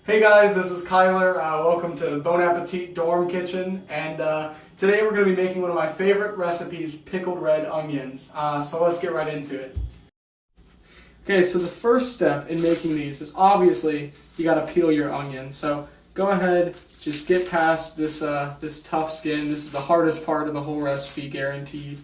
Hey guys, this is Kyler. Welcome to Bon Appetit Dorm Kitchen, and today we're going to be making one of my favorite recipes, pickled red onions. So let's get right into it. Okay, so the first step in making these is obviously you got to peel your onion. So go ahead, just get past this this tough skin. This is the hardest part of the whole recipe, guaranteed.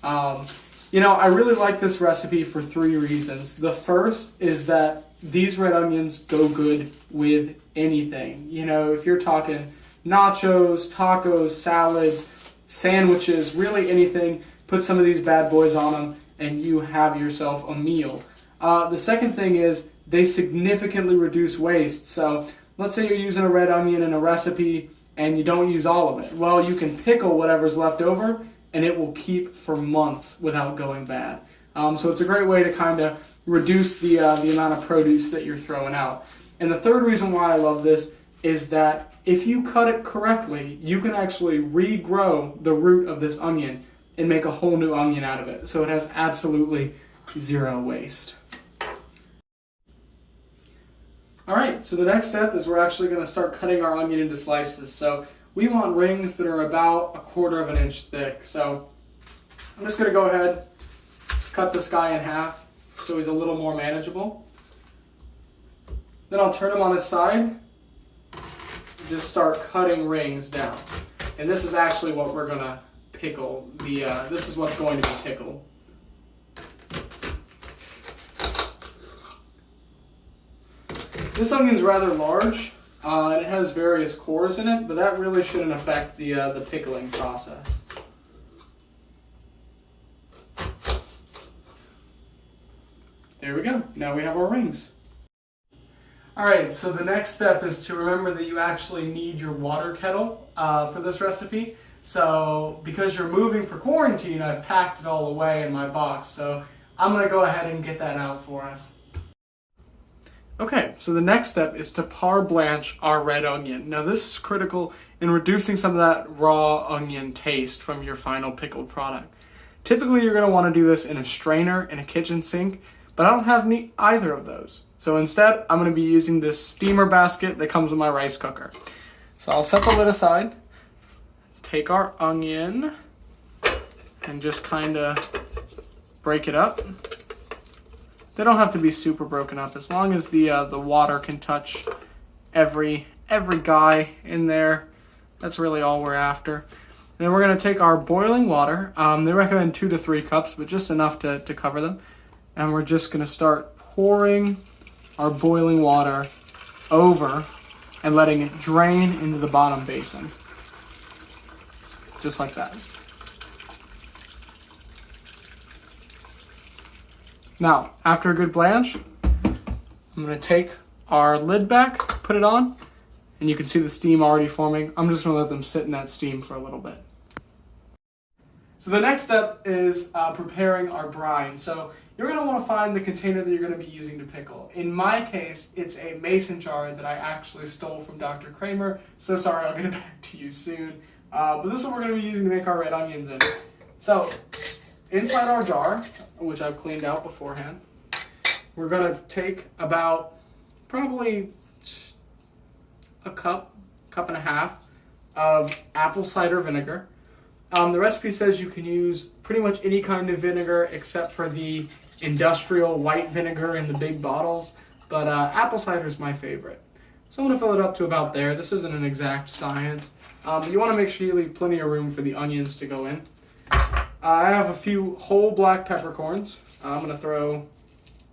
I really like this recipe for 3 reasons. The first is that these red onions go good with anything. If you're talking nachos, tacos, salads, sandwiches, really anything, put some of these bad boys on them and you have yourself a meal. The second thing is they significantly reduce waste. So let's say you're using a red onion in a recipe and you don't use all of it. Well, you can pickle whatever's left over and it will keep for months without going bad. So it's a great way to kind of reduce the amount of produce that you're throwing out. And the third reason why I love this is that if you cut it correctly, you can actually regrow the root of this onion and make a whole new onion out of it. So it has absolutely zero waste. All right, so the next step is we're actually going to start cutting our onion into slices. So we want rings that are about 1/4 of an inch thick. So I'm just going to go ahead, cut this guy in half so he's a little more manageable. Then I'll turn him on his side and just start cutting rings down. And this is actually what we're going to pickle. This is what's going to be pickled. This onion's rather large. It has various cores in it, but that really shouldn't affect the pickling process. There we go. Now we have our rings. Alright, so the next step is to remember that you actually need your water kettle for this recipe. So because you're moving for quarantine, I've packed it all away in my box. So I'm going to go ahead and get that out for us. Okay, so the next step is to par blanch our red onion. Now this is critical in reducing some of that raw onion taste from your final pickled product. Typically you're going to want to do this in a strainer in a kitchen sink, but I don't have either of those. So instead I'm going to be using this steamer basket that comes with my rice cooker. So I'll set the lid aside, take our onion, and just kind of break it up. They don't have to be super broken up as long as the water can touch every guy in there. That's really all we're after. And then we're going to take our boiling water. They recommend 2 to 3 cups, but just enough to cover them. And we're just going to start pouring our boiling water over and letting it drain into the bottom basin. Just like that. Now, after a good blanch, I'm going to take our lid back, put it on, and you can see the steam already forming. I'm just going to let them sit in that steam for a little bit. So the next step is preparing our brine. So you're going to want to find the container that you're going to be using to pickle. In my case, it's a mason jar that I actually stole from Dr. Kramer. So sorry, I'll get it back to you soon. But this is what we're going to be using to make our red onions in. So inside our jar, which I've cleaned out beforehand, we're going to take about probably a cup and a half of apple cider vinegar. The recipe says you can use pretty much any kind of vinegar except for the industrial white vinegar in the big bottles, but apple cider is my favorite. So I'm going to fill it up to about there. This isn't an exact science, but you want to make sure you leave plenty of room for the onions to go in. I have a few whole black peppercorns. I'm going to throw,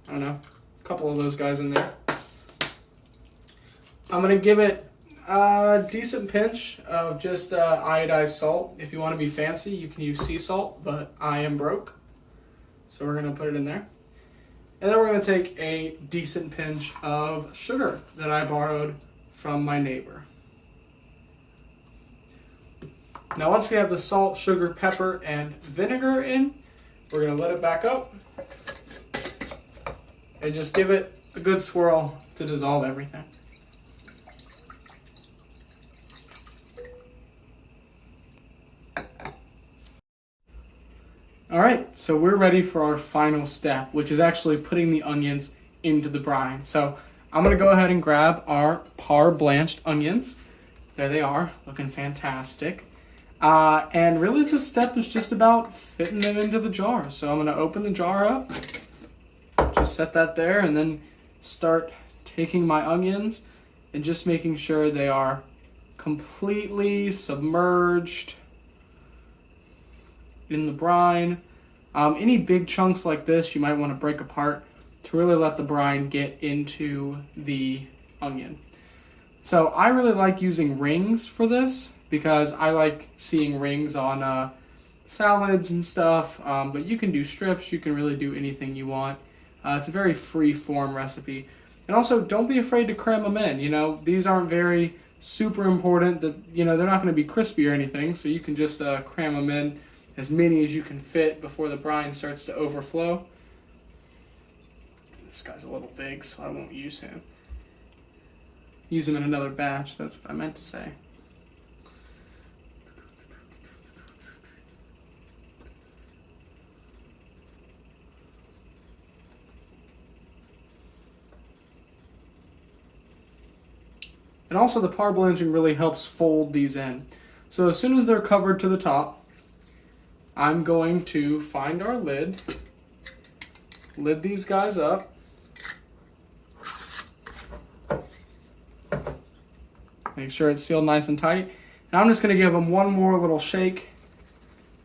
a couple of those guys in there. I'm going to give it a decent pinch of just iodized salt. If you want to be fancy, you can use sea salt, but I am broke. So we're going to put it in there. And then we're going to take a decent pinch of sugar that I borrowed from my neighbor. Now once we have the salt, sugar, pepper, and vinegar in, we're going to let it back up and just give it a good swirl to dissolve everything. All right, so we're ready for our final step, which is actually putting the onions into the brine. So I'm going to go ahead and grab our par blanched onions. There they are, looking fantastic. And really this step is just about fitting them into the jar. So I'm going to open the jar up, just set that there, and then start taking my onions and just making sure they are completely submerged in the brine. Any big chunks like this you might want to break apart to really let the brine get into the onion. So I really like using rings for this because I like seeing rings on salads and stuff, but you can do strips, you can really do anything you want. It's a very free form recipe. And also, don't be afraid to cram them in. You know, these aren't very super important. That, you know, they're not going to be crispy or anything, so you can just cram them in as many as you can fit before the brine starts to overflow. This guy's a little big, so I won't use him. Use him in another batch, that's what I meant to say. And also the par blanching really helps fold these in. So as soon as they're covered to the top, I'm going to find our lid these guys up, make sure it's sealed nice and tight. And I'm just going to give them one more little shake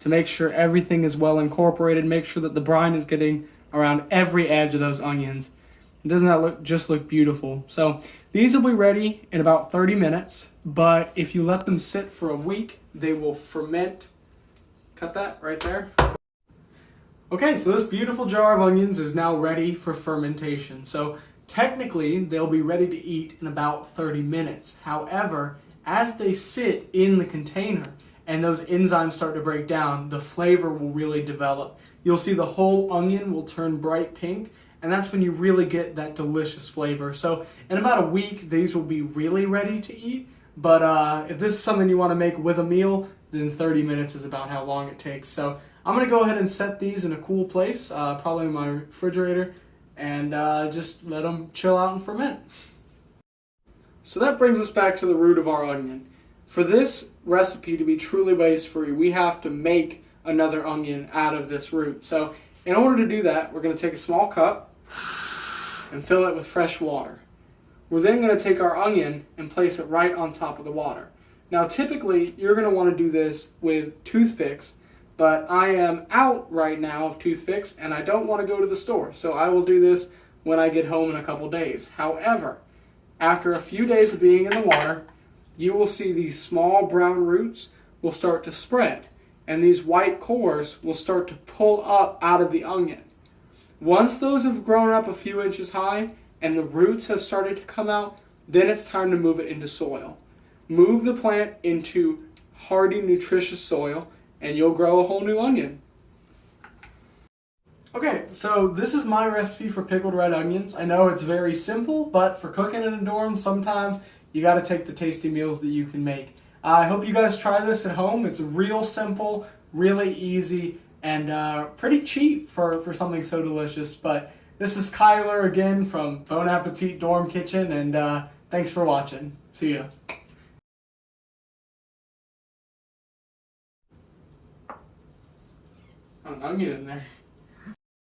to make sure everything is well incorporated, make sure that the brine is getting around every edge of those onions. Doesn't that just look beautiful? So these will be ready in about 30 minutes, but if you let them sit for a week, they will ferment. Cut that right there. Okay, so this beautiful jar of onions is now ready for fermentation. So technically, they'll be ready to eat in about 30 minutes. However, as they sit in the container and those enzymes start to break down, the flavor will really develop. You'll see the whole onion will turn bright pink, and that's when you really get that delicious flavor. So in about a week, these will be really ready to eat. But if this is something you want to make with a meal, then 30 minutes is about how long it takes. So I'm going to go ahead and set these in a cool place, probably in my refrigerator, and just let them chill out and ferment. So that brings us back to the root of our onion. For this recipe to be truly waste-free, we have to make another onion out of this root. So in order to do that, we're going to take a small cup and fill it with fresh water. We're then going to take our onion and place it right on top of the water. Now typically you're going to want to do this with toothpicks, but I am out right now of toothpicks and I don't want to go to the store, so I will do this when I get home in a couple days. However, after a few days of being in the water, you will see these small brown roots will start to spread, and these white cores will start to pull up out of the onion. Once those have grown up a few inches high and the roots have started to come out, then it's time to move it into soil. Move the plant into hardy, nutritious soil, and you'll grow a whole new onion. Okay, so this is my recipe for pickled red onions. I know it's very simple, but for cooking in a dorm, sometimes you gotta take the tasty meals that you can make. I hope you guys try this at home. It's real simple, really easy, and pretty cheap for something so delicious. But this is Kyler again from Bon Appetit Dorm Kitchen, and thanks for watching. See ya. An onion in there.